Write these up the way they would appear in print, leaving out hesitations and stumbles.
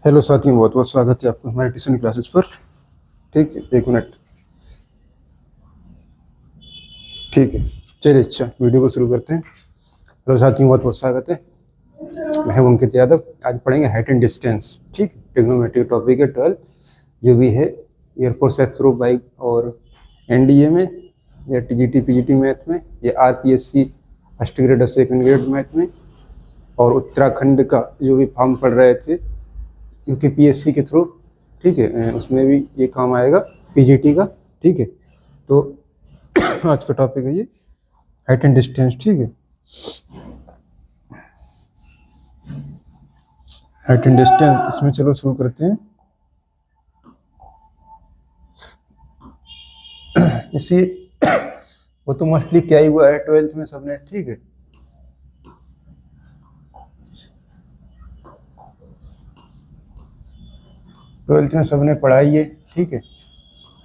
Hello साथियों, बहुत बहुत स्वागत है आपका हमारे ट्यूशन क्लासेस पर। ठीक है, एक मिनट। ठीक है, चलिए अच्छा वीडियो को शुरू करते हैं। हेलो साथियों, बहुत बहुत स्वागत है। मैं हूं अंकित यादव। आज पढ़ेंगे हाइट एंड डिस्टेंस। ठीक, ट्रिग्नोमेट्री टॉपिक है 12 जो भी है एयरफोर्स एक्सप्रो बाइक और एनडीए में या टीजीटी पीजीटी मैथ में या आरपीएससी फर्स्ट ग्रेड और सेकंड ग्रेड मैथ में और उत्तराखंड का जो भी फॉर्म पढ़ रहे थे यूकेपीएससी के थ्रू। ठीक है, उसमें भी ये काम आएगा पीजीटी का। ठीक है, तो आज का टॉपिक है ये हाइट एंड डिस्टेंस। ठीक है, हाइट एंड डिस्टेंस इसमें चलो शुरू करते हैं। इसी वो तो मोस्टली क्या ही हुआ है 12th में सबने। ठीक है, ट्वेल्थ में सबने पढ़ाई है। ठीक है,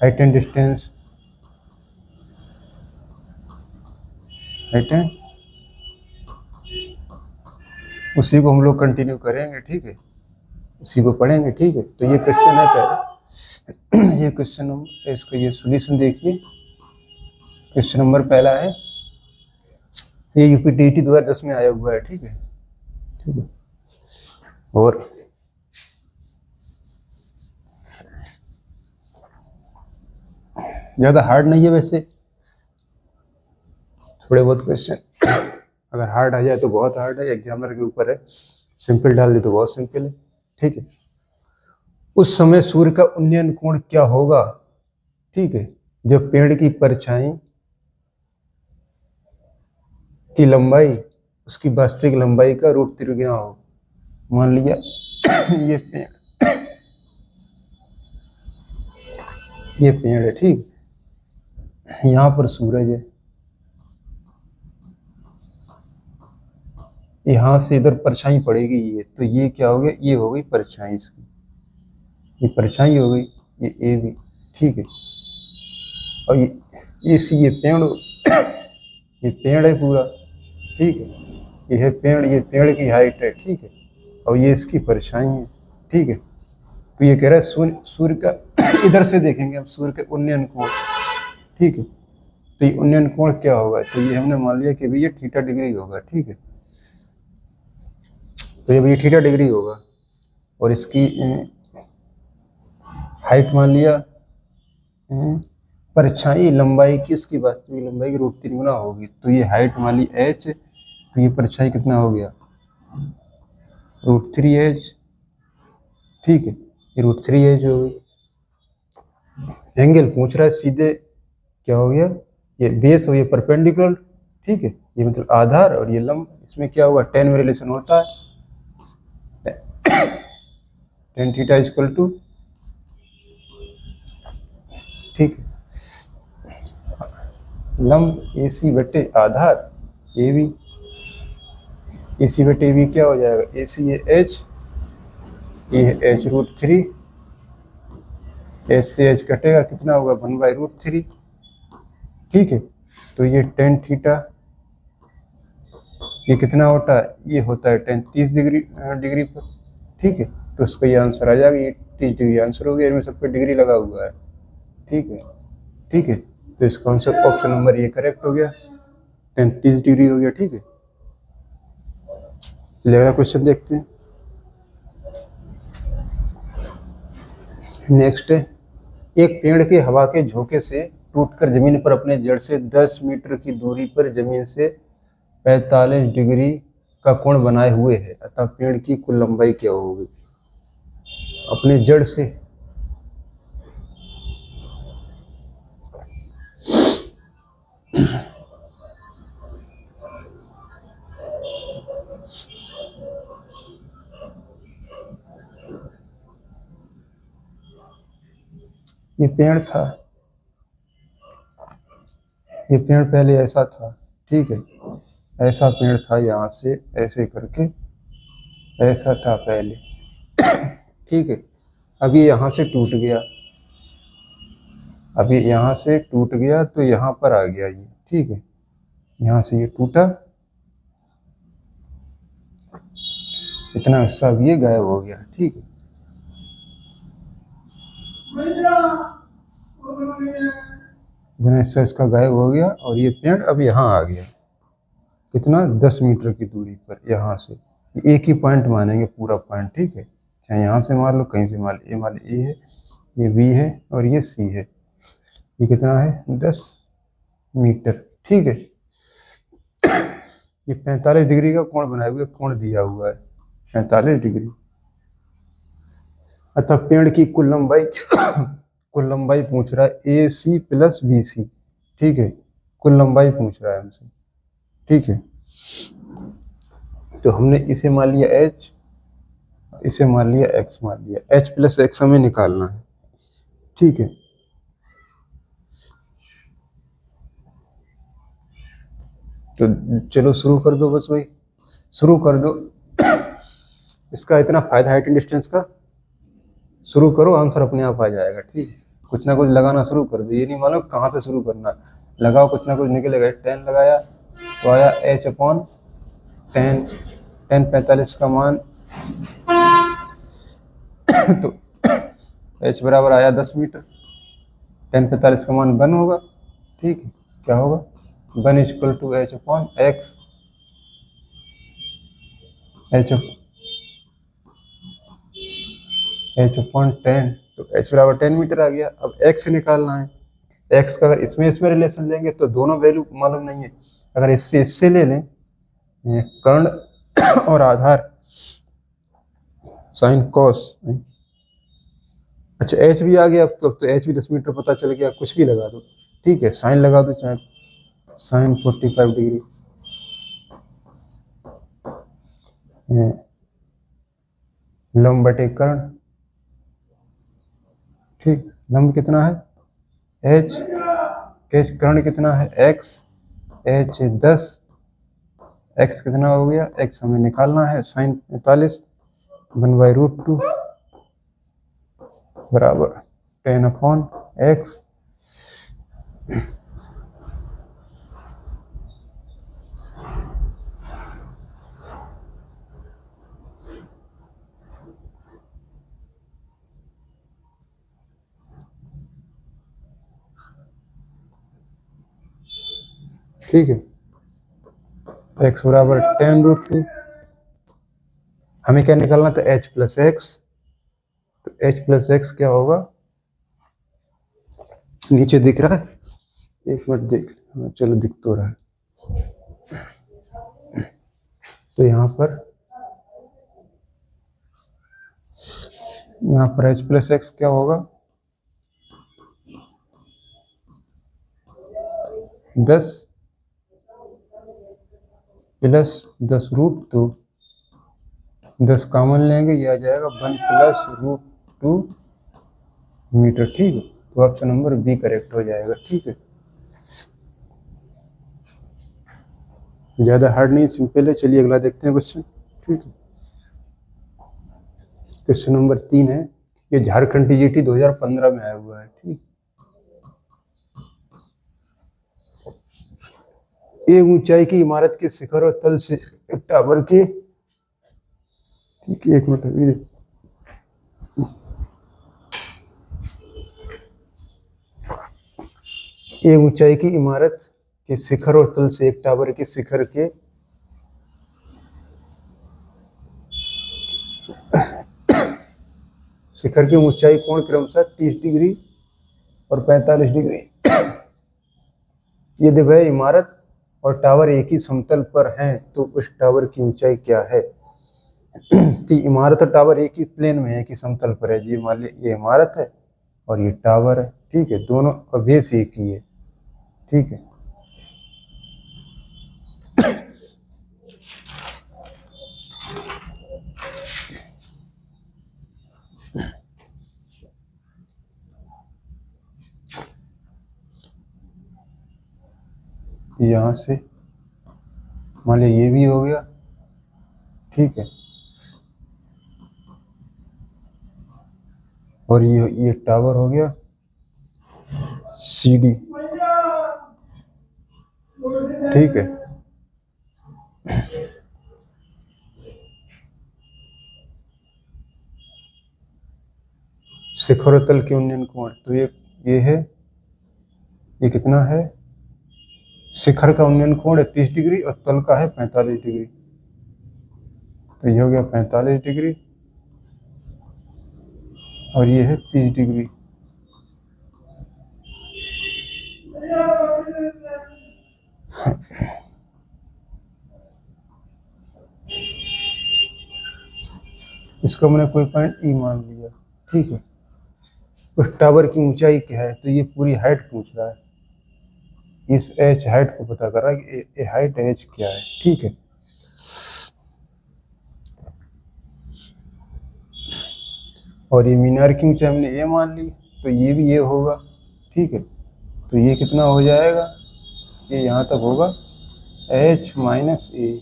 height and distance, height and उसी को हम लोग कंटिन्यू करेंगे। ठीक है, उसी को पढ़ेंगे। ठीक है, तो ये क्वेश्चन है पहले ये क्वेश्चन हम इसका ये सॉल्यूशन देखिए। क्वेश्चन नंबर पहला है, ये यूपीटीटी 2010 में आया हुआ है। ठीक है, ठीक है, और ज़्यादा हार्ड नहीं है वैसे, थोड़े बहुत क्वेश्चन अगर हार्ड आ जाए तो बहुत हार्ड है, एग्जामिनर के ऊपर है। सिंपल डाल दी तो बहुत सिंपल है। ठीक है, उस समय सूर्य का उन्नयन कोण क्या होगा? ठीक है, जब पेड़ की परछाई की लंबाई उसकी वास्तविक लंबाई का रूट तिगुना हो। मान लिया ये पेड़ है। ठीक, यहाँ पर सूरज है, यहाँ से इधर परछाई पड़ेगी ये, तो ये क्या हो गया, ये हो गई परछाई इसकी, ये परछाई हो गई, ये ए भी। ठीक है, और ये सी, ये पेड़ ये पेड़ है पूरा। ठीक है, ये है पेड़, ये पेड़ की हाइट है। ठीक है, और ये इसकी परछाई है। ठीक है, तो ये कह रहा है सूर्य का इधर से देखेंगे हम सूर्य के उन्नयन कोण। ठीक है, तो ये उन्नयन कोण क्या होगा, तो ये हमने मान लिया कि भाई ये थीटा डिग्री होगा। ठीक है, तो ये थीटा डिग्री होगा, और इसकी हाइट मान लिया परछाई लंबाई की उसकी वास्तविक लंबाई की रूट 3 गुना होगी। तो ये हाइट मान ली h, तो ये परछाई कितना हो गया, √3h। ठीक है, ये √3h हो गई। एंगल पूछ रहा है सीधे, क्या हो गया, ये बेस हो, ये परपेंडिकुलर। ठीक है, ये मतलब आधार, और ये लंब, इसमें क्या होगा, टेन में रिलेशन होता है। tan थीटा इक्वल टू, ठीक है, लंब AC बटे आधार AB, AC बटे AB क्या हो जाएगा, AC है h, ये है h √3, h से h कटेगा, कितना होगा 1/√3। ठीक है, तो ये tan थीटा ये कितना होता है, ये होता है tan 30 डिग्री पर। ठीक है, तो उसका ये आंसर आ जाएगा, ये 30 डिग्री आंसर हो गया, इनमें सब पे डिग्री लगा हुआ है। ठीक है, ठीक है, तो इसका आंसर ऑप्शन नंबर ये करेक्ट हो गया, 30 डिग्री हो गया। ठीक है, चलिए अगला क्वेश्चन देखते हैं। नेक्स्ट है, एक पेड़ के हवा के झोंके से टूटकर जमीन पर अपने जड़ से 10 मीटर की दूरी पर जमीन से 45 डिग्री का कोण बनाए हुए है, अतः पेड़ की कुल लंबाई क्या होगी? अपने जड़ से ये पेड़ था, ये पेड़ पहले ऐसा था। ठीक है, ऐसा पेड़ था, यहाँ से ऐसे करके ऐसा था पहले। ठीक है, अब ये यहाँ से टूट गया, अब ये यहाँ से टूट गया तो यहाँ पर आ गया ये। ठीक है, यहाँ से ये टूटा, इतना हिस्सा अब ये गायब हो गया। ठीक है, इतना हिस्सा इसका गायब हो गया और ये पेड़ अब यहाँ आ गया। कितना? 10 मीटर की दूरी पर यहाँ से। एक ही पॉइंट मानेंगे पूरा पॉइंट, ठीक है। चाहे यहाँ से मान लो, कहीं से मान लो। ये मान लो ए है, ये बी है और ये सी है। ये कितना है? 10 मीटर, ठीक है। ये 45 डिग्री का कोण बनाया हुआ है, कोण दिया हुआ है 45 डिग्री। अतः पेड़ की कुल लंबाई कुल लंबाई पूछ रहा है ए सी प्लस बी सी, ठीक है। कुल लंबाई पूछ रहा है हमसे, ठीक है। तो हमने इसे मान लिया h, इसे मान लिया x, मान लिया h प्लस x हमें निकालना है, ठीक है। तो चलो शुरू कर दो, बस भाई शुरू कर दो। इसका इतना फायदा हाइट एंड डिस्टेंस का, शुरू करो, आंसर अपने आप आ जाएगा, ठीक है। कुछ ना कुछ लगाना शुरू कर दो, ये नहीं मालूम कहाँ से शुरू करना, लगाओ कुछ ना कुछ निकलेगा। 10 लगाया तो आया h अपॉन 10, 45 का मान तो h बराबर आया 10 मीटर। 45 का मान 1 होगा, ठीक है। क्या होगा? 1 equal to h upon x, h upon 10, तो h बराबर 10 मीटर आ गया। अब x निकालना है। x का अगर इसमें रिलेशन लेंगे तो दोनों वैल्यू मालूम नहीं है। अगर इससे ले लें, कर्ण और आधार, साइन कॉस, अच्छा h भी आ गया। अब तो h भी 10 मीटर पता चल गया। कुछ भी लगा दो, ठीक है। साइन लगा दो, चाहे साइन 45 डिग्री, लंब बटे कर्ण, ठीक। लंब कितना है? h, कर्ण कितना है? x, h 10, x कितना हो गया? x हमें निकालना है साइन 45, 1/√2 बराबर 10 अपॉन x। ठीक है, x बराबर 10√2। हमें क्या निकालना था? h plus x. तो h प्लस एक्स क्या होगा? नीचे दिख रहा है? एक मिनट देख, चलो दिख तो रहा है। तो यहाँ पर h प्लस एक्स क्या होगा? 10 प्लस 10√2, 10 कॉमन लेंगे, ये आ जाएगा 1 प्लस √2 मीटर, ठीक है। तो ऑप्शन नंबर बी करेक्ट हो जाएगा, ठीक है। ज़्यादा हार्ड नहीं, सिंपल है। चलिए अगला देखते हैं क्वेश्चन, ठीक है। क्वेश्चन नंबर 3 है। ये झारखंड टीजीटी 2015 में आया हुआ है, ठीक। एक ऊंचाई की इमारत के शिखर और तल से एक टावर के, ठीक है, एक मिनट अभी। एक ऊंचाई की इमारत के शिखर और तल से एक टावर के शिखर के शिखर की ऊंचाई कोण क्रमशः 30 डिग्री और 45 डिग्री। यदि वह इमारत और टावर एक ही समतल पर हैं तो उस टावर की ऊंचाई क्या है? तो इमारत और टावर एक ही प्लेन में है, एक ही समतल पर है जी। मान लीजिए ये इमारत है और ये टावर है, ठीक है। दोनों का बेस एक ही है, ठीक है। यहाँ से मान लीजिए ये भी हो गया, ठीक है। और ये टावर हो गया CD, ठीक है। शिखर और तल के उन्नयन कोण, तो ये है, ये कितना है, शिखर का उन्नयन कोण है 30 डिग्री और तल का है 45 डिग्री, तो ये हो गया 45 डिग्री और ये है 30 डिग्री। इसको मैंने कोई पॉइंट ई मान लिया, ठीक है। उस टावर की ऊंचाई क्या है, तो ये पूरी हाइट पूछ रहा है, इस एच हाइट को पता कर रहा है कि ये हाइट एच क्या है, ठीक है। और ये मीनार की ऊंचाई हमने ये मान ली, तो ये भी ये होगा, ठीक है। तो ये कितना हो जाएगा, ये यहाँ तक होगा h माइनस ए,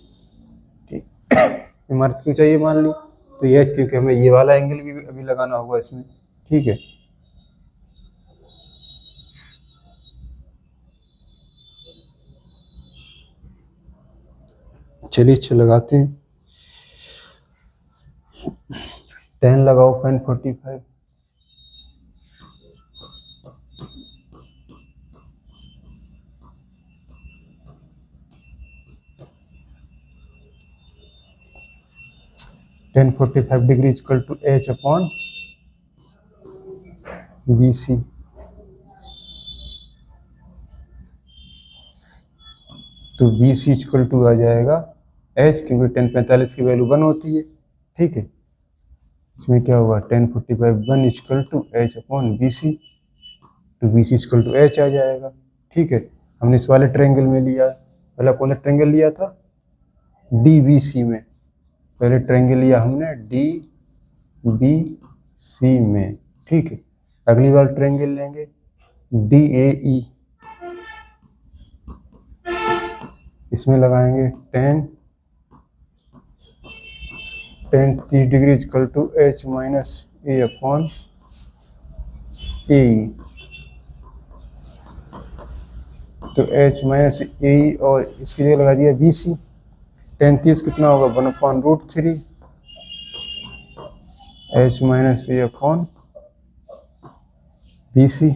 ठीक। इमारत की ऊंचाई ये मान ली, तो ये h, क्योंकि हमें ये वाला एंगल भी अभी लगाना होगा इसमें, ठीक है। चलिए इसे लगाते हैं, 10 लगाओ tan 45, tan 45 degree equal to h upon B C. तो बी सी इक्वल टू आ जाएगा h, क्योंकि tan 45 की वैल्यू 1 होती है, ठीक है। इसमें क्या होगा, tan 45 1 equal to h upon B C, तो B C equal to h आ जाएगा, ठीक है। हमने इस वाले ट्रायंगल में लिया, पहला कौन सा ट्रायंगल लिया था, डी बी सी में, पहले ट्रायंगल लिया हमने डी बी सी में, ठीक है। अगली बार ट्रायंगल लेंगे डी ए ई, इसमें लगाएंगे tan 30 degree equal to h minus A upon A, तो h माइनस ए और इसकी जगह लगा दिया बी सी। tan 30 कितना होगा, 1 upon root 3 h minus A upon B C.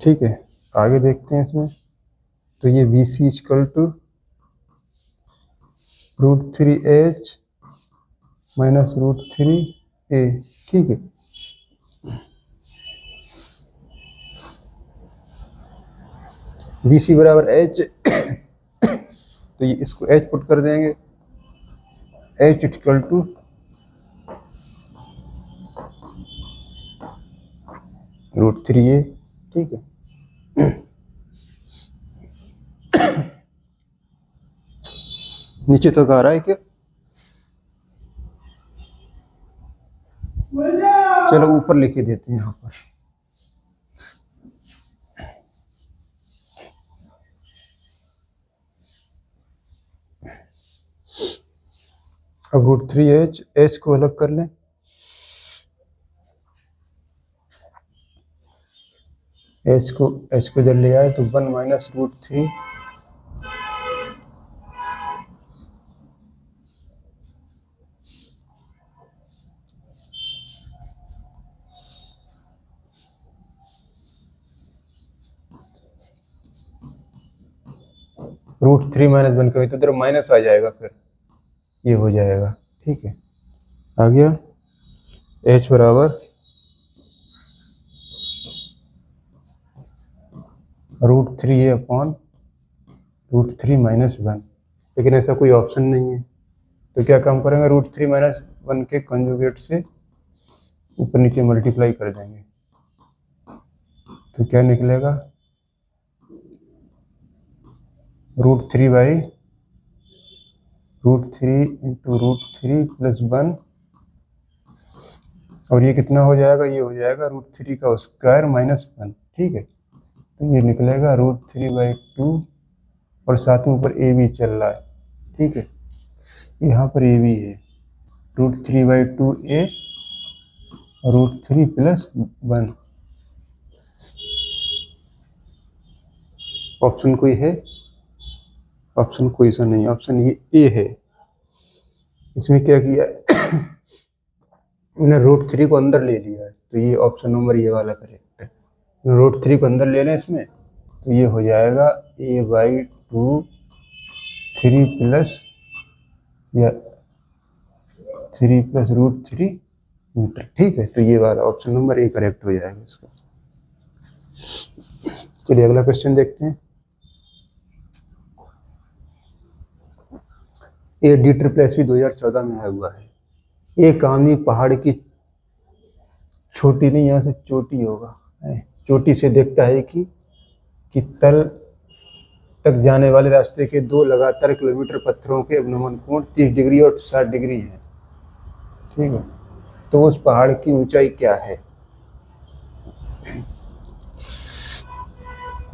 ठीक है, आगे देखते हैं इसमें, तो ये B C equal to √3h minus √3a, ठीक है। बी सी बराबर h, तो ये इसको h पुट कर देंगे, h इक्वल टू √3a, ठीक है। नीचे तक आ रहा है क्या, चलो ऊपर लिखे देते हैं यहाँ पर, अब √3h, h को अलग कर लें, h को जब ले आए तो 1 माइनस √3 √3 माइनस 1 कभी तो इधर माइनस आ जाएगा, फिर ये हो जाएगा, ठीक है। आ गया h बराबर √3a अपॉन √3 माइनस 1, लेकिन ऐसा कोई ऑप्शन नहीं है, तो क्या काम करेंगे, √3 माइनस 1 के कंजुगेट से ऊपर नीचे मल्टीप्लाई कर देंगे, तो क्या निकलेगा, √3 बाई √3 इंटू √3 प्लस 1, और ये कितना हो जाएगा, ये हो जाएगा √3 का स्क्वायर माइनस 1, ठीक है। तो ये निकलेगा √3/2, और साथ में ऊपर ए भी चल रहा है, ठीक है, यहाँ पर ए भी है, √3/2a √3 प्लस 1, ऑप्शन कोई है, ऑप्शन कोई सा नहीं, ऑप्शन ये ए है। इसमें क्या किया है मैंने √3 को अंदर ले लिया है, तो ये ऑप्शन नंबर ये वाला करेक्ट है। √3 को अंदर ले लें इसमें, तो ये हो जाएगा a/2 3 प्लस या 3 प्लस √3 मीटर। ठीक है, तो ये वाला ऑप्शन नंबर ए करेक्ट हो जाएगा इसका। चलिए अगला क्वेश्चन देखते हैं। ये DSSB 2014 में आया हुआ है। एक आदमी पहाड़ की छोटी नहीं, यहाँ से चोटी होगा, चोटी से देखता है कि तल तक जाने वाले रास्ते के 2 लगातार किलोमीटर पत्थरों के अवनमन कोण 30 डिग्री और 60 डिग्री है। ठीक है, तो उस पहाड़ की ऊंचाई क्या है?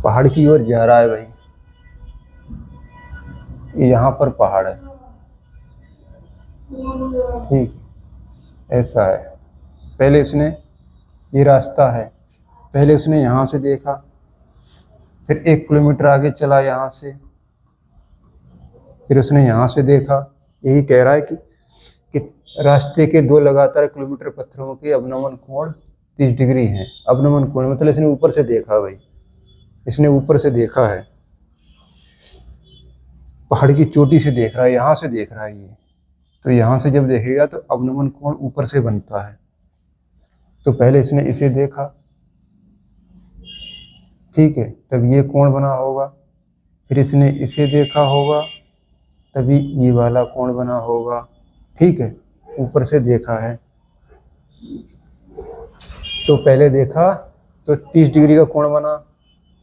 पहाड़ की ओर जा रहा है भाई, यहाँ पर पहाड़ है, ठीक, ऐसा है। पहले इसने ये रास्ता है, पहले उसने यहाँ से देखा, फिर 1 किलोमीटर आगे चला यहाँ से, फिर उसने यहाँ से देखा। यही कह रहा है कि रास्ते के 2 लगातार किलोमीटर पत्थरों के अवनमन कोण 30 डिग्री है। अवनमन कोण मतलब इसने ऊपर से देखा भाई, इसने ऊपर से देखा है, पहाड़ की चोटी से देख रहा है, यहाँ से देख रहा है ये। तो यहाँ से जब देखेगा तो अवनमन कोण ऊपर से बनता है। तो पहले इसने इसे देखा, ठीक है, तब ये कोण बना होगा। फिर इसने इसे देखा होगा, तभी ये वाला कोण बना होगा। ठीक है, ऊपर से देखा है, तो पहले देखा तो 30 डिग्री का कोण बना,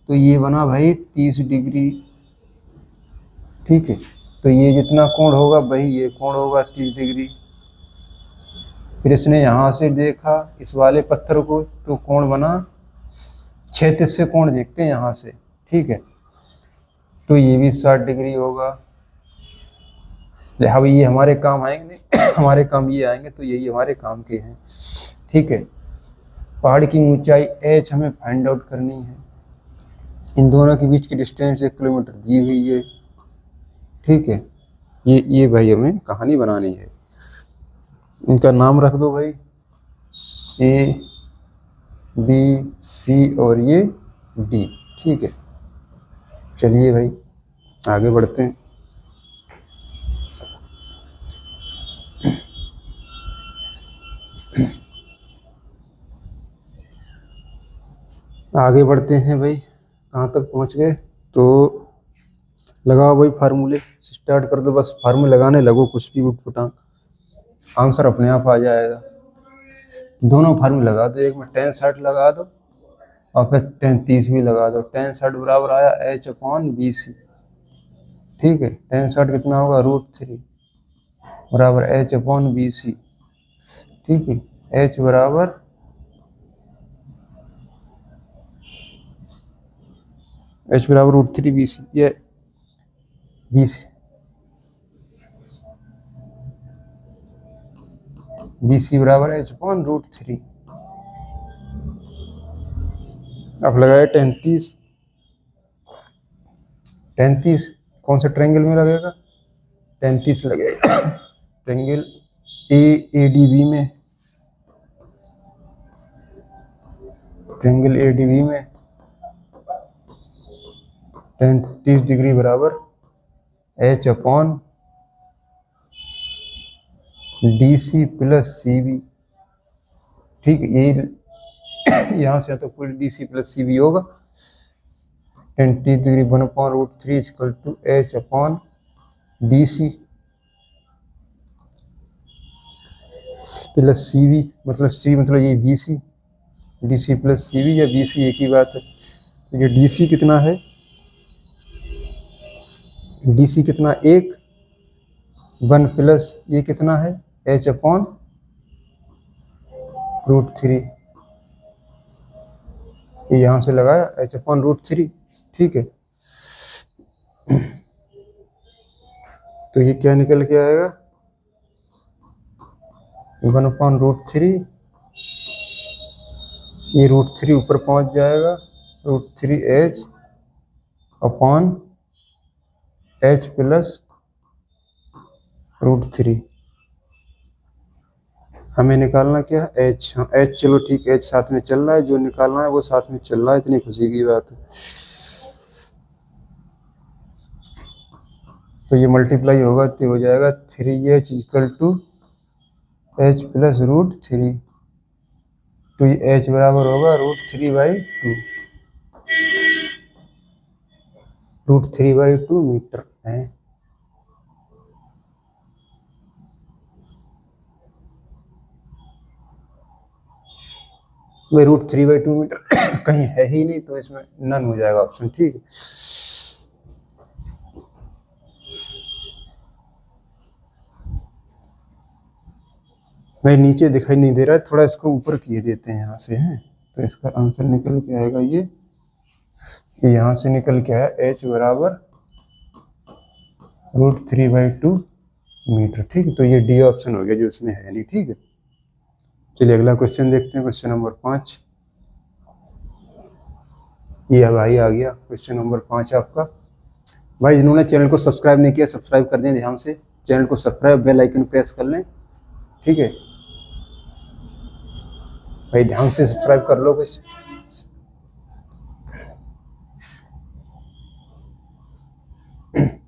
तो ये बना भाई 30 डिग्री। ठीक है, तो ये जितना कोण होगा भाई ये कोण होगा 30 डिग्री। फिर इसने यहाँ से देखा इस वाले पत्थर को, तो कोण बना 36 से कोण देखते हैं यहाँ से। ठीक है, तो ये भी 60 डिग्री होगा। हाँ, ये हमारे काम आएंगे नहीं हमारे काम ये आएंगे, तो यही हमारे काम के हैं। ठीक है, पहाड़ की ऊंचाई h हमें फाइंड आउट करनी है। इन दोनों के बीच की डिस्टेंस 1 किलोमीटर दी हुई है। ठीक है, ये भाई हमें कहानी बनानी है। इनका नाम रख दो भाई, A, B, C और ये D। ठीक है, चलिए भाई आगे बढ़ते हैं। आगे बढ़ते हैं भाई, कहाँ तक पहुँच गए? तो लगाओ भाई फार्मूले, स्टार्ट कर दो, बस फार्मूले लगाने लगो, कुछ भी उठपटांग, आंसर अपने आप आ जाएगा। दोनों फार्मूले लगा दो, एक में tan 60 लगा दो और फिर tan 30 भी लगा दो। tan 60 बराबर आया h/BC। ठीक है, tan 60 कितना होगा √3 बराबर h/BC। ठीक है, h बराबर √3 BC, ये BC बराबर h/√3। अब लगाए tan 30, tan 30 कौन से ट्रायंगल में लगेगा? tan 30 लगेगा ट्रायंगल AADB में, ट्रायंगल ADB में tan 30 डिग्री बराबर h/DC प्लस CB। ठीक है, यही यहाँ से तो पूरी DC प्लस CB होगा। tan 30 डिग्री 1/√3 इक्वल टू h/DC प्लस CB, मतलब C मतलब ये BC, DC प्लस CB या BC एक ही बात है। तो ये DC कितना है? DC कितना 1 प्लस ये कितना है h/√3। यहाँ से लगाया h/√3। ठीक है, तो ये क्या निकल के आएगा 1/√3, ये √3 ऊपर पहुंच जाएगा, √3h/, एच प्लस √3। हमें निकालना क्या है, एच। हाँ एच, चलो ठीक, एच साथ में चल रहा है, जो निकालना है वो साथ में चल रहा है, इतनी खुशी की बात है। तो ये मल्टीप्लाई होगा तो हो जाएगा 3h equal to H plus √3। तो ये एच बराबर होगा √3/2, √3/2 मीटर है। भाई √3/2 मीटर कहीं है ही नहीं, तो इसमें नन हो जाएगा ऑप्शन, ठीक है। भाई नीचे दिखाई नहीं दे रहा है, थोड़ा इसको ऊपर किए देते हैं यहाँ से, हैं तो इसका आंसर निकल के आएगा ये यहाँ से निकल के आया एच बराबर √3/2 मीटर, ठीक है। तो ये डी ऑप्शन हो गया जो इसमें है नहीं, ठीक है। चलिए अगला क्वेश्चन देखते हैं, क्वेश्चन नंबर 5। ये भाई आ गया क्वेश्चन नंबर 5 आपका। भाई जिन्होंने चैनल को सब्सक्राइब नहीं किया, सब्सक्राइब कर दें ध्यान से, चैनल को सब्सक्राइब, बेल आइकन प्रेस कर लें, ठीक है भाई, ध्यान से सब्सक्राइब कर लो। कुछ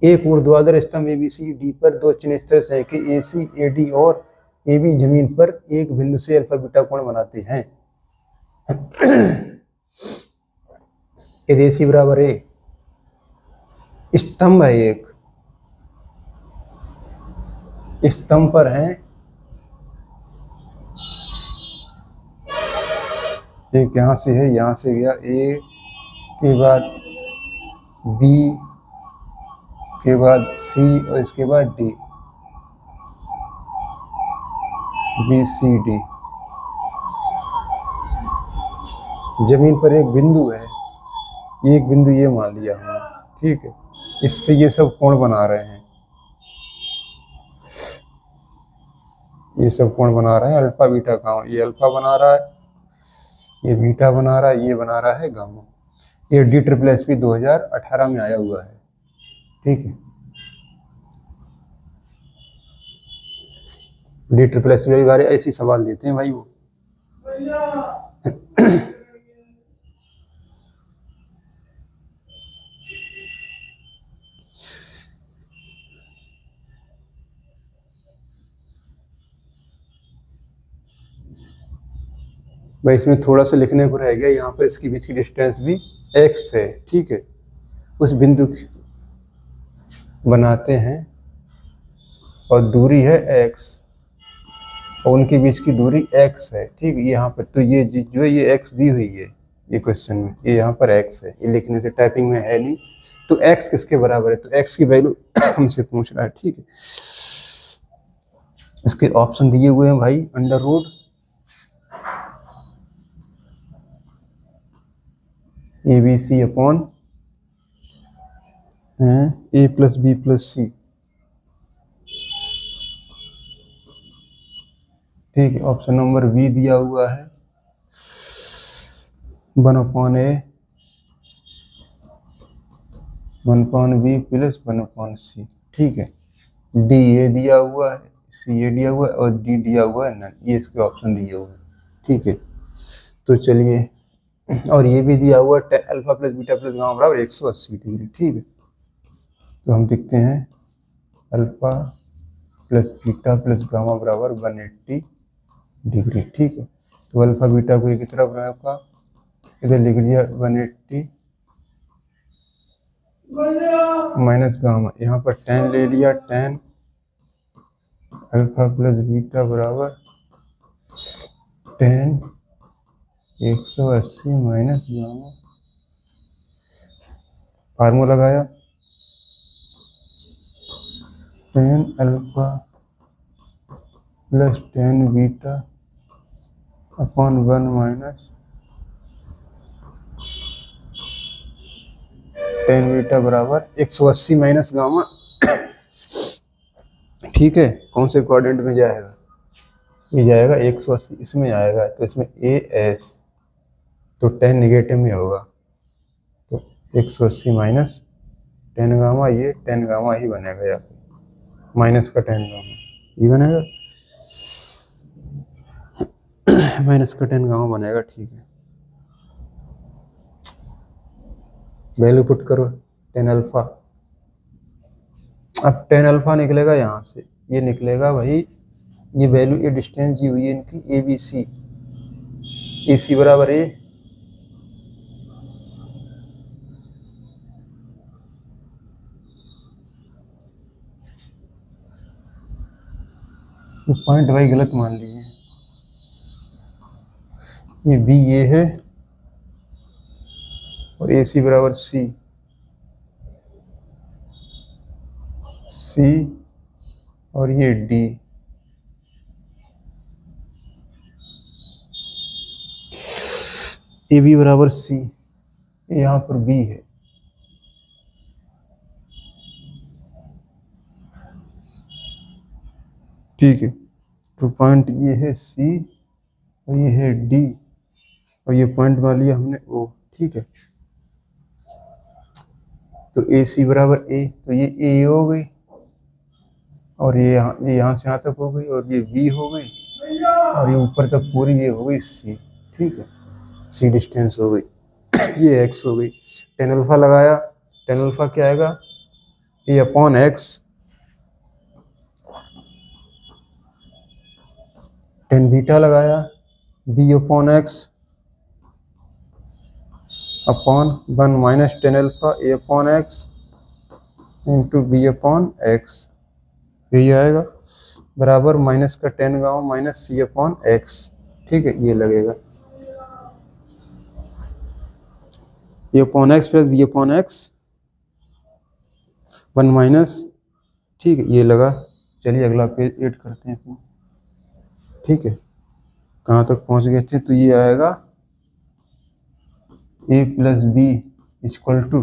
एक ऊर्ध्वाधर स्तंभ ABCD पर दो चिन्ह इस तरह से है कि AC AD और AB जमीन पर एक बिंदु से अल्फा बीटा कोण बनाते हैं। यदि AC बराबर है, स्तंभ है, एक स्तंभ पर है, एक यहाँ से है, यहाँ से गया A के बाद B के बाद C और इसके बाद D, BCD। जमीन पर एक बिंदु है, एक बिंदु ये मान लिया हमने, ठीक है। इससे ये सब कोण बना रहे हैं, ये सब कोण बना रहे हैं अल्फा बीटा गामा। ये अल्फा बना रहा है, ये बीटा बना रहा है, ये बना रहा है गामा। ये DSSP 2018 में आया हुआ है, ठीक है। DSSP बारे ऐसे सवाल देते हैं भाई वो। भाई इसमें थोड़ा सा लिखने को रह गया, यहाँ पर इसके बीच की डिस्टेंस भी x है, ठीक है। उस बिंदु बनाते हैं और दूरी है x और उनके बीच की दूरी x है, ठीक है। यहाँ पर तो ये जो ये x दी हुई है ये क्वेश्चन में, ये यहाँ पर x है, ये लिखने से टाइपिंग में है नहीं, तो x किसके बराबर है, तो x की वैल्यू हमसे पूछ रहा है, ठीक है। इसके ऑप्शन दिए हुए हैं भाई, under root ABC upon A + B + C, ठीक है। ऑप्शन नंबर बी दिया हुआ है 1/A 1/B + 1/C, ठीक है। डी ए दिया हुआ है, सी ए दिया हुआ है और डी दिया हुआ है नन, ये इसके ऑप्शन दिए हुए हैं, ठीक है। तो चलिए, और ये भी दिया हुआ है अल्फा + बीटा + गामा बराबर 180 डिग्री, ठीक है। तो हम देखते हैं अल्फा + बीटा + गामा बराबर 180 डिग्री, ठीक है। तो अल्फा बीटा को एक तरफ रखा, इधर लिख दिया 180 माइनस गामा, यहाँ पर tan ले लिया, tan अल्फा + बीटा बराबर tan 180 माइनस गामा, फार्मूला लगाया tan alpha + tan beta upon 1 minus tan beta बराबर 180 माइनस गामा, ठीक है। कौन से क्वाड्रेंट में जाएगा, ये जाएगा 180, इसमें आएगा, तो इसमें AS, तो tan नेगेटिव में होगा, तो 180 माइनस टेन गामा, ये टेन गामा ही बनेगा यहाँ पे, माइनस का टेन गामा ये बनेगा, माइनस का टेन गामा बनेगा। ठीक है, वैल्यू पुट करो टेन अल्फा। अब टेन अल्फा निकलेगा यहाँ से, ये निकलेगा भाई, ये वैल्यू, ये डिस्टेंस जी हुई है इनकी ए बी सी, ए सी बराबर ए, पॉइंट भाई गलत मान लिए, ये बी ये है और ए सी बराबर सी, सी और ये डी, ए बी बराबर सी, यहाँ पर बी है, ठीक है। तो पॉइंट ये है सी और ये है डी और ये पॉइंट मान लिया हमने ओ, ठीक है। तो ए सी बराबर ए, तो ये ए हो गई और ये यहाँ से यहाँ तक हो गई और ये बी हो गई और ये ऊपर तक पूरी ये हो गई सी, ठीक है, सी डिस्टेंस हो गई। ये एक्स हो गई, टेन अल्फा लगाया, टेन अल्फा क्या आएगा, A upon X, tan beta लगाया, B upon X upon one minus tan alpha A upon X into B upon X, यही आएगा बराबर माइनस का tan gamma minus C upon X, ठीक है, ये लगेगा A upon X plus B upon X one minus, ठीक है, ये लगा। चलिए अगला पेज ऐड करते हैं इसमें, ठीक है, कहाँ तक पहुँच गए थे, तो ये आएगा A plus B equal to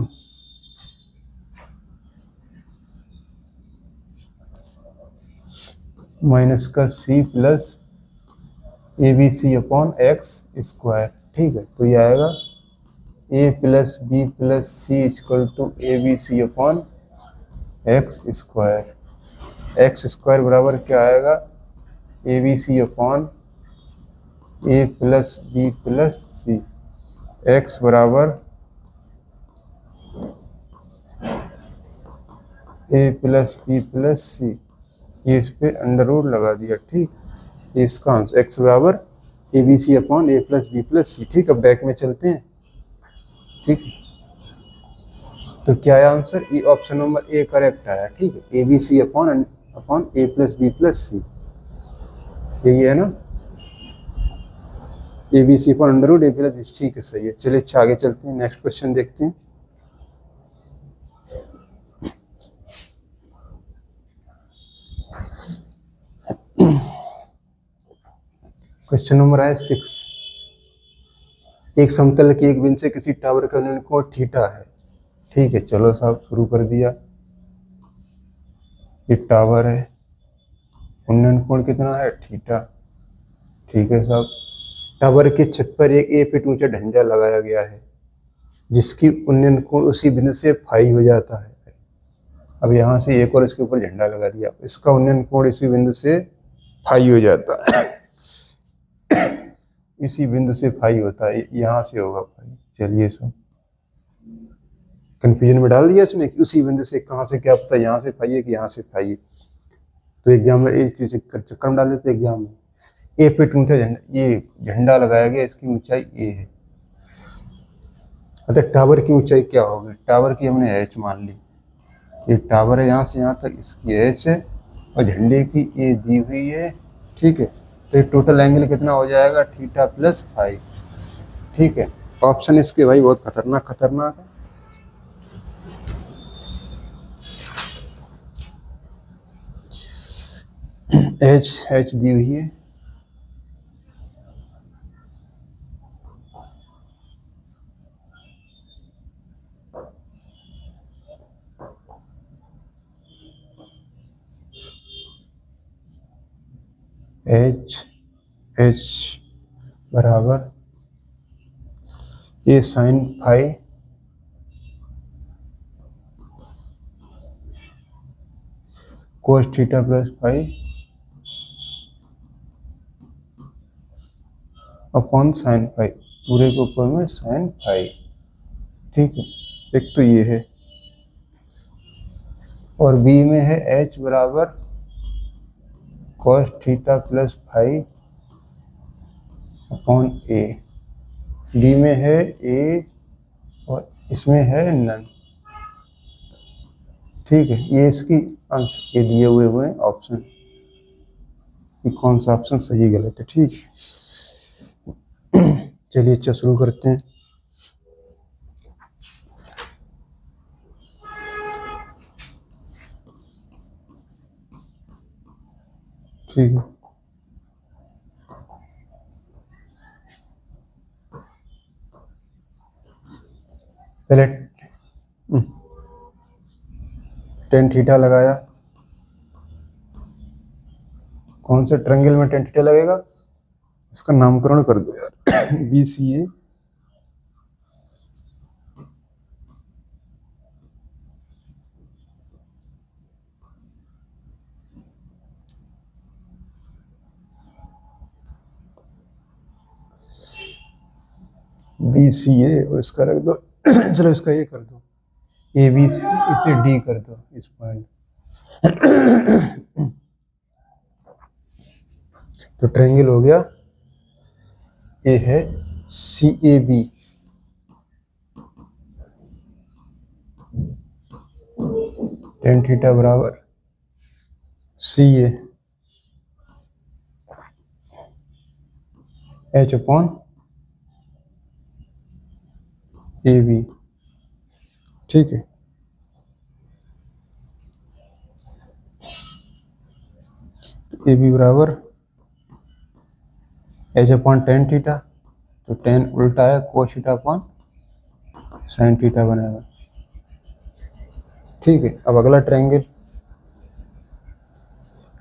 minus का C plus A B C upon X square, ठीक है। तो ये आएगा A plus B plus C equal to A B C upon X square, X square बराबर क्या आएगा, A B C upon A plus B plus C, X बराबर A plus B plus C, ये इस पे अंडर रूट लगा दिया, ठीक, ये इसका आंसर एक्स बराबर A B C upon A plus B plus C, ठीक। अब बैक में चलते हैं, ठीक है, तो क्या है आंसर, ये ऑप्शन नंबर ए करेक्ट आया, ठीक है, A B C upon upon A plus B plus C, यही है ना, A B C upon under root A plus B, ठीक है, सही है। चलिए अच्छा आगे चलते हैं, नेक्स्ट क्वेश्चन देखते हैं। क्वेश्चन नंबर है 6, एक समतल के एक बिंदु से किसी टावर का उन्नयन कोण थीटा है, ठीक है। चलो साहब शुरू कर दिया, ये टावर है, उन्नयन कोण कितना है, थीटा, ठीक है साहब। टावर के छत पर एक ए फीट ऊंचा ढंजा लगाया गया है जिसकी उन्नयन कोण उसी बिंदु से फाई हो जाता है। अब यहाँ से एक और इसके ऊपर झंडा लगा दिया, इसका उन्नयन कोण इसी बिंदु से फाई हो जाता है, इसी बिंदु से फाई होता है, यहाँ से होगा फाई। चलिए सब कंफ्यूजन में डाल दिया इसमें कि उसी बिंदु से, कहाँ से क्या पता यहाँ से फाई है कि यहाँ से फाई है, तो एग्जाम में इस चीज चक्कर में डाल देते एग्जाम में। ए फीट ऊंचा झंडा, ये झंडा लगाया गया, इसकी ऊंचाई ए है। अतः टावर की ऊंचाई क्या होगी, टावर की हमने एच मान ली, ये टावर है यहाँ से यहाँ तक, इसकी एच है और झंडे की ए दी हुई है, ठीक है। तो ये टोटल एंगल कितना हो जाएगा, थीटा प्लस फाई, ठीक है। ऑप्शन इसके भाई बहुत खतरनाक खतरनाक है। एच दी हुई है, एच बराबर A sine phi cos theta plus phi upon sine phi, पूरे के ऊपर में साइन फाई। ठीक है, एक तो ये है, और बी में है एच बराबर cos theta plus phi upon A. B में है ए और इसमें है नन। ठीक है, ये इसकी आंसर ये दिए हुए हैं ऑप्शन कि कौन सा ऑप्शन सही गलत है। ठीक है, चलिए अच्छा शुरू करते हैं। ठीक है, पहले टेन थीटा लगाया। कौन से ट्रायंगल में टेन थीटा लगेगा, इसका नामकरण कर दो यार, बी सी ए। बी सी ए और इसका रख दो चलो इसका ये कर दो, ए बी सी, इसे डी कर दो इस पॉइंट। तो ट्रायंगल हो गया, ये है C A B. Tan theta बराबर C H upon A B. ठीक है, ए बी बराबर एच अपॉन टेन थीटा, तो टेन उल्टा है cos theta upon sine theta बनेगा। ठीक है, अब अगला ट्रायंगल,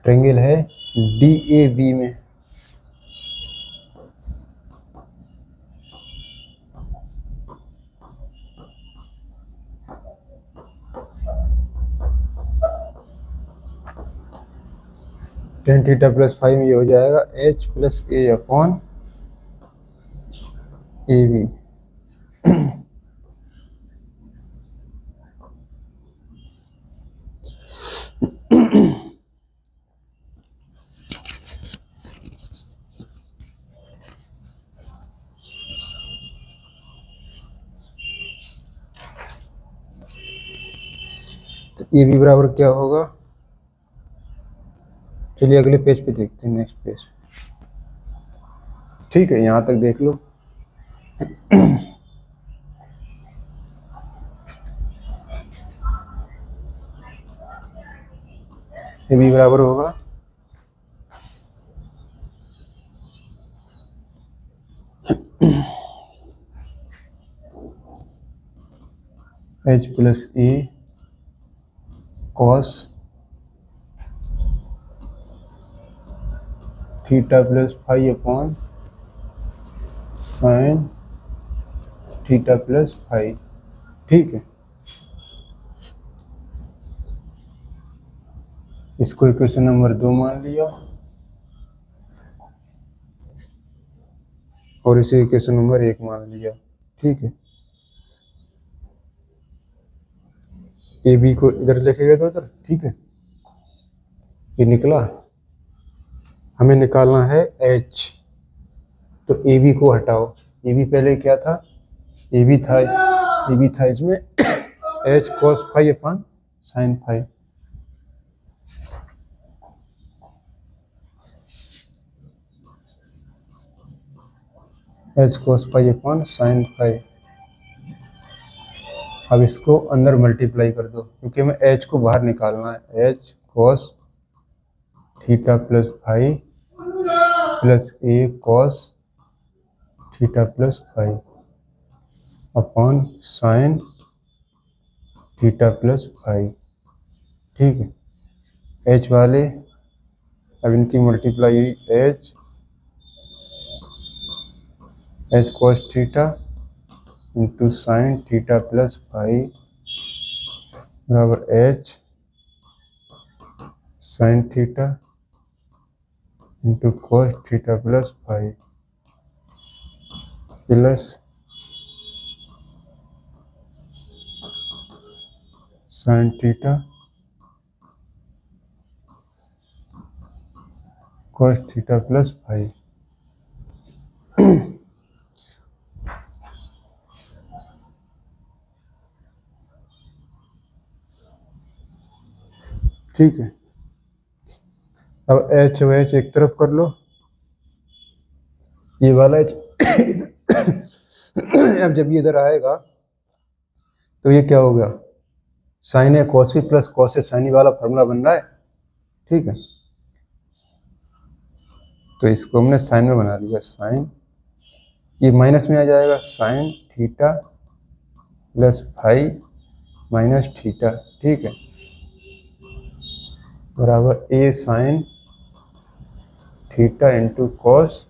ट्रायंगल है डी ए बी में। टेन थीटा प्लस फाइव में ये हो जाएगा H plus A upon A B. तो ए बी बराबर क्या होगा, चलिए अगले पेज पे देखते हैं, नेक्स्ट पेज। ठीक है, यहां तक देख लो। ए बी बराबर होगा H plus A cos theta plus five upon sine theta plus five. ठीक है, इसको इक्वेशन नंबर 2 मान लिया और इसे इक्वेशन नंबर 1 मान लिया। ठीक है, ए बी को इधर लिखेगा तो उधर। ठीक है, ये निकला, हमें निकालना है एच। तो ए बी को हटाओ, ए बी पहले क्या था, ए बी था इसमें H cos five upon sine five. H cos five upon sine five. अब इसको अंदर मल्टीप्लाई कर दो, क्योंकि हमें एच को बाहर निकालना है। H cos theta plus five plus A cos theta plus five upon sine theta plus five. ठीक है, एच वाले अब इनकी मल्टीप्लाई हुई, H cos theta into sine theta plus five बराबर H sine theta into cos theta plus five plus sine theta cos theta plus five. ठीक है, अब एच व एच एक तरफ कर लो, ये वाला एच अब जब ये इधर आएगा तो ये क्या होगा, sign A cos B plus cos A sign वाला फॉर्मूला बन रहा है। ठीक है, तो इसको हमने साइन में बना लिया, साइन ये माइनस में आ जाएगा, sine theta plus five minus theta. ठीक है, बराबर A sine theta into cos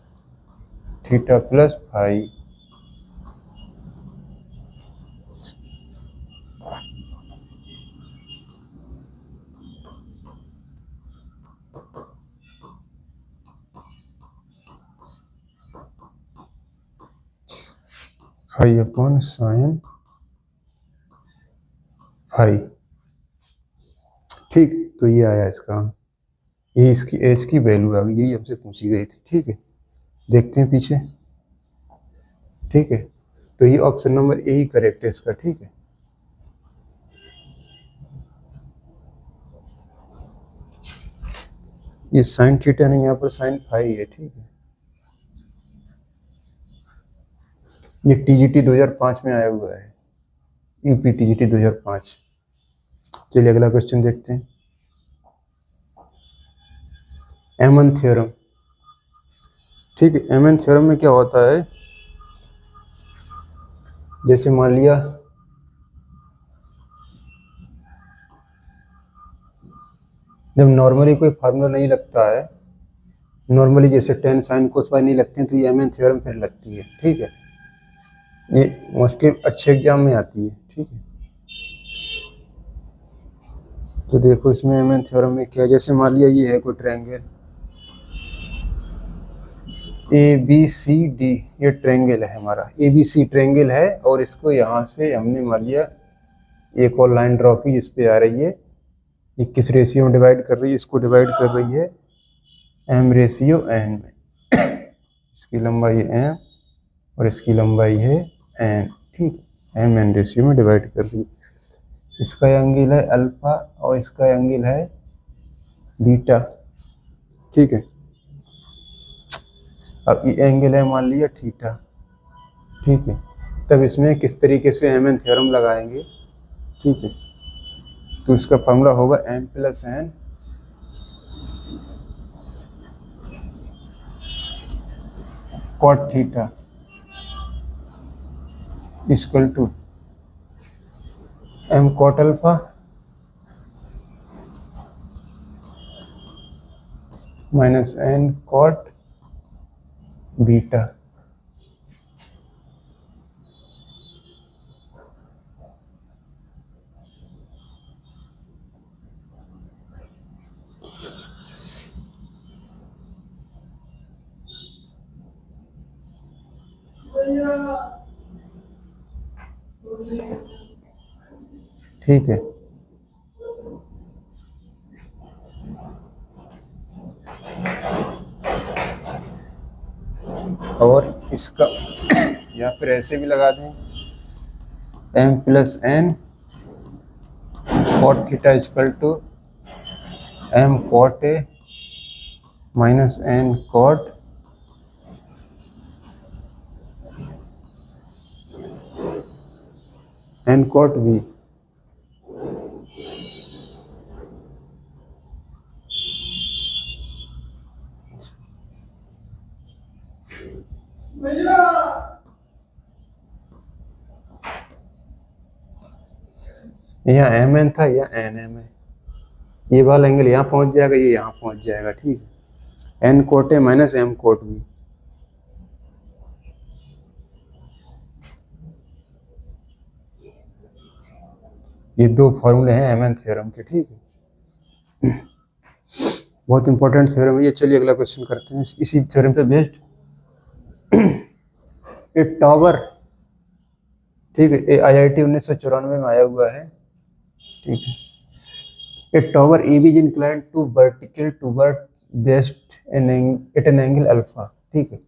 theta plus five. Five upon sine five. ठीक, तो ये आया इसका, ये इसकी एच की वैल्यू आ गई, यही हमसे पूछी गई थी। ठीक है, देखते हैं पीछे। ठीक है, तो ये option number A he correct है इसका। ठीक है, ये साइन थीटा नहीं, यहाँ पर साइन फाइव है। ठीक है, ये टीजीटी 2005 में आया हुआ है, यूपी टीजीटी 2005। चलिए अगला क्वेश्चन देखते हैं, एमन थ्योरम। ठीक है, एमन थ्योरम में क्या होता है, जैसे मान लिया जब नॉर्मली कोई फार्मूला नहीं लगता है, नॉर्मली जैसे टेन साइन कोस फाई नहीं लगते हैं, तो ये एमन थ्योरम फिर लगती है। ठीक है, ये मोस्टली अच्छे एग्जाम में आती है। ठीक है, तो देखो इसमें एमन थ्योरम में क्या, जैसे मान लिया ये है कोई triangle A B C D, ये ट्रायंगल है हमारा, ए बी सी ट्रायंगल है, और इसको यहाँ से हमने मान लिया एक और लाइन ड्रॉ की जिस पे आ रही है, ये किस रेशियो में डिवाइड कर रही है, इसको डिवाइड कर रही है एम रेशियो एन में। इसकी लंबाई एम और इसकी लंबाई है एन। ठीक, एम एन रेशियो में डिवाइड कर रही है। इसका एंगल है अल्फा और इसका एंगल है बीटा। ठीक है, अब ये एंगल है मान लिया थीटा। ठीक है, तब इसमें किस तरीके से एम एन थ्योरम लगाएंगे। ठीक है, तो इसका फॉर्मूला होगा M plus N cot theta equal to M cot alpha minus N cot beta. ठीक है, और इसका या फिर ऐसे भी लगा दें, m plus N cot theta equal to M cot A minus N cot n cot B. यहाँ एम एन था, यहाँ एन एम है, ये वाला एंगल यहाँ पहुंच जाएगा, ये यहाँ पहुंच जाएगा। ठीक है, n cot A minus m cot B. ये दो फॉर्मूले हैं एम एन थ्योरम के। ठीक है, बहुत इंपॉर्टेंट थ्योरम है ये। चलिए अगला क्वेश्चन करते हैं इसी थ्योरम पे बेस्ड। ए टावर, ठीक है, ये IIT 1994 में आया हुआ है, ठीक है। A tower AB is inclined to vertical toward west at an angle alpha, ठीक है।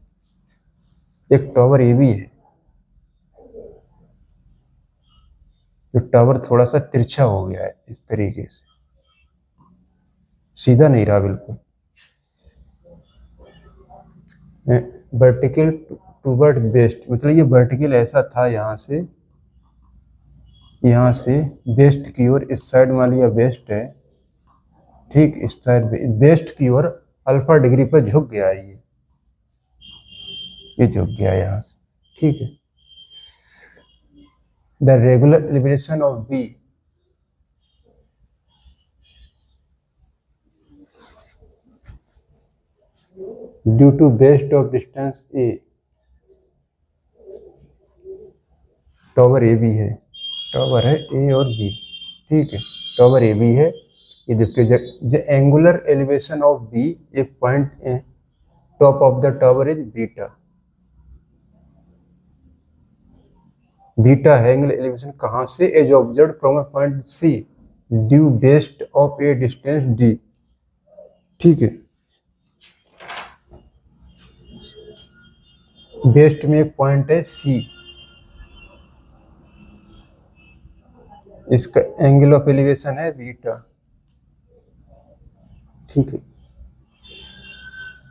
एक टावर AB है, जो टावर थोड़ा सा तिरछा हो गया है इस तरीके से, सीधा नहीं रहा बिल्कुल। वर्टिकल टूवर्ड वेस्ट, मतलब ये वर्टिकल ऐसा था यहाँ से वेस्ट की ओर, इस साइड मान लिया वेस्ट है, ठीक, इस साइड वेस्ट की ओर अल्फा डिग्री पर झुक गया है ये झुक गया है यहाँ से, ठीक है। The regular elevation of B due to west of distance A, tower A B है, टावर है ए और बी, ठीक है, टावर ए बी है। ये देखिए the angular elevation of B, एक point top of the tower is beta, beta है एंगुलर एलिवेशन कहाँ से, as observe from a point C due best of a distance D, ठीक है। बेस्ट में एक पॉइंट है सी, इसका एंगल ऑफ एलिवेशन है बीटा, ठीक है।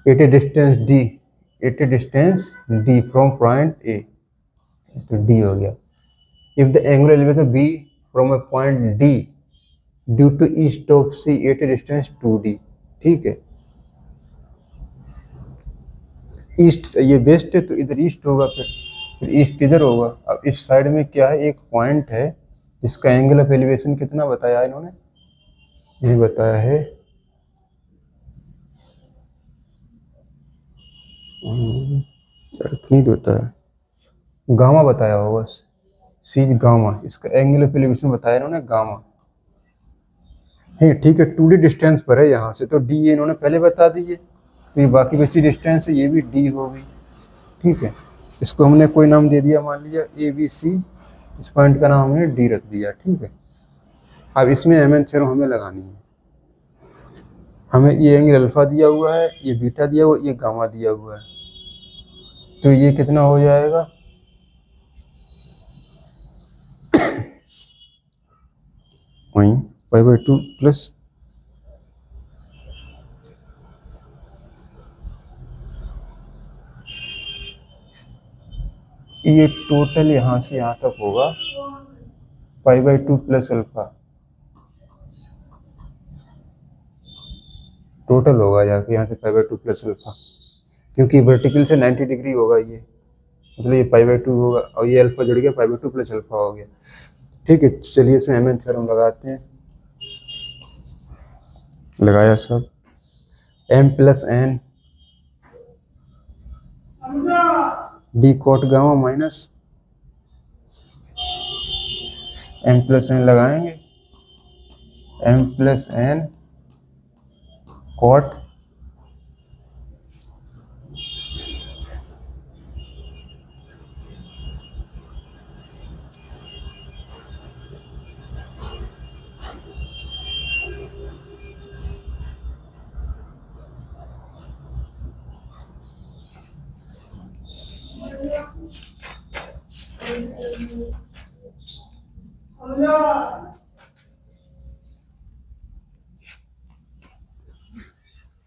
At a distance D, at a distance D from point A, तो डी हो गया। If the angular elevation B from a point D due to east of C at a distance 2d, ठीक है। East, ये waste है तो इधर east होगा, फिर ईस्ट इधर होगा। अब इस साइड में क्या है, एक पॉइंट है जिसका एंगल ऑफ एलिवेशन कितना बताया इन्होंने, ये बताया है नहीं होता है, गामा बताया होगा, सी गामा, इसका एंगल ऑफ एलिवेशन बताया इन्होंने गामा है, ठीक है। 2d डिस्टेंस पर है यहाँ से, तो डी ये इन्होंने पहले बता दी है, तो ये बाकी बची डिस्टेंस है, ये भी डी होगी, ठीक है। इसको हमने कोई नाम दे दिया, मान लिया ABC, इस पॉइंट का नाम हमने डी रख दिया, ठीक है। अब इसमें MN थ्योरम हमें लगानी है। हमें ये एंगल अल्फा दिया हुआ है, ये बीटा दिया हुआ है, ये गामा दिया हुआ है, तो ये कितना हो जाएगा, वहीं π/2 प्लस ये टोटल यहाँ से यहाँ तक होगा π/2 प्लस अल्फा, टोटल होगा जाके यहाँ से π/2 प्लस अल्फा, क्योंकि वर्टिकल से 90 डिग्री होगा ये, मतलब ये π/2 होगा और ये अल्फा जुड़ गया, π/2 प्लस अल्फा हो गया, ठीक है। चलिए इसमें MN थ्योरम लगाते हैं, लगाया सब, M plus N D cot gamma minus M plus N लगाएंगे, M plus N cot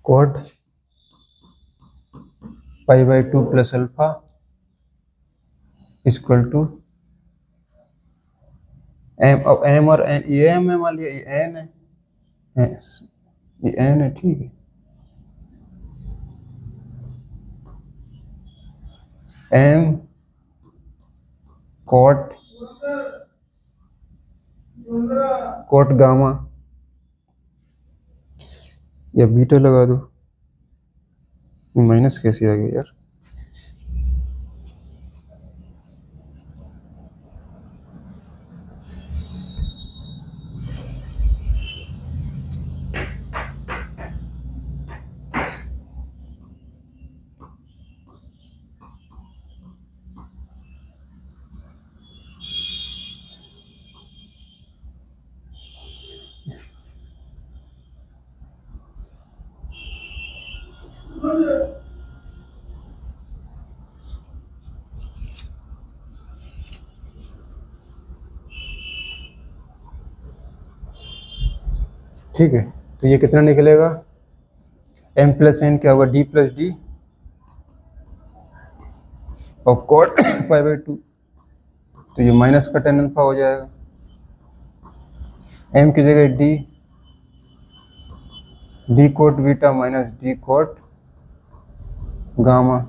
cot π/2 plus alpha equal to M, अब M और N, ये M है, मान लिया ये N है, ये N है, ठीक है। M कॉट गामा, या बीटा लगा दो, माइनस कैसे आ गया यार, ठीक है, तो ये कितना निकलेगा, m प्लस एन क्या होगा, d प्लस डी और कॉट पाई बाई 2, तो ये माइनस का tan अल्फा हो जाएगा, m की जगह d cot beta minus d cot gamma.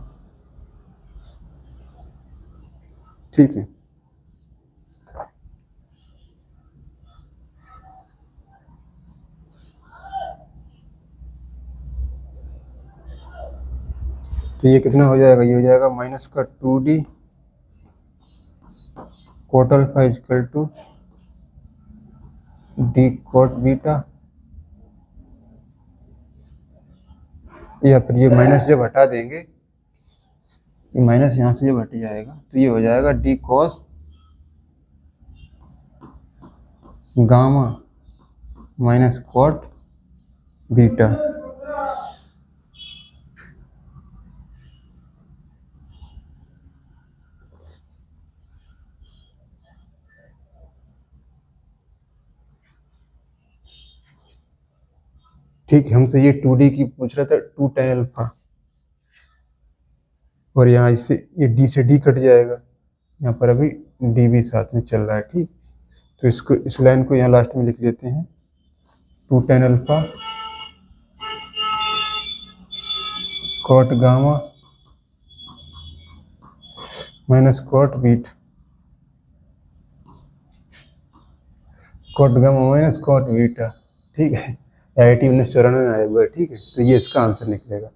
ठीक है, तो ये कितना हो जाएगा, ये हो जाएगा माइनस का 2d cot alpha equal to d cot beta, या फिर ये माइनस जब हटा देंगे, ये माइनस यहाँ से जब हट जाएगा तो ये हो जाएगा D cos gamma minus cot beta. ठीक है, हमसे ये 2d की पूछ रहा था, 2 tan अल्फा, और यहाँ इससे ये d से d कट जाएगा, यहाँ पर अभी d भी साथ में चल रहा है। ठीक, तो इसको, इस लाइन को यहाँ लास्ट में लिख लेते हैं, 2 tan alpha cot gamma minus cot beta, cot gamma minus cot beta. ठीक है, IIT 1994 में आया हुआ है। ठीक है, तो ये इसका आंसर निकलेगा।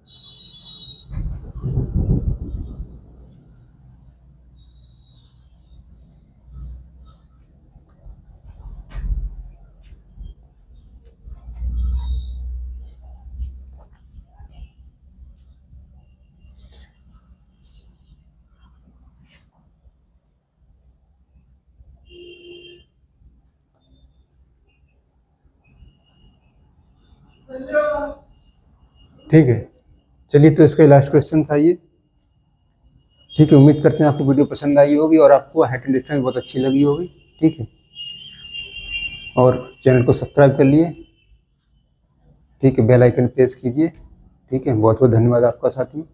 ठीक है, चलिए, तो इसका लास्ट क्वेश्चन था ये। ठीक है, उम्मीद करते हैं आपको वीडियो पसंद आई होगी और आपको हाइट एंड डिस्टेंस बहुत अच्छी लगी होगी। ठीक है, और चैनल को सब्सक्राइब कर लिए। ठीक है, बेल आइकन प्रेस कीजिए। ठीक है, बहुत बहुत धन्यवाद आपका साथियों।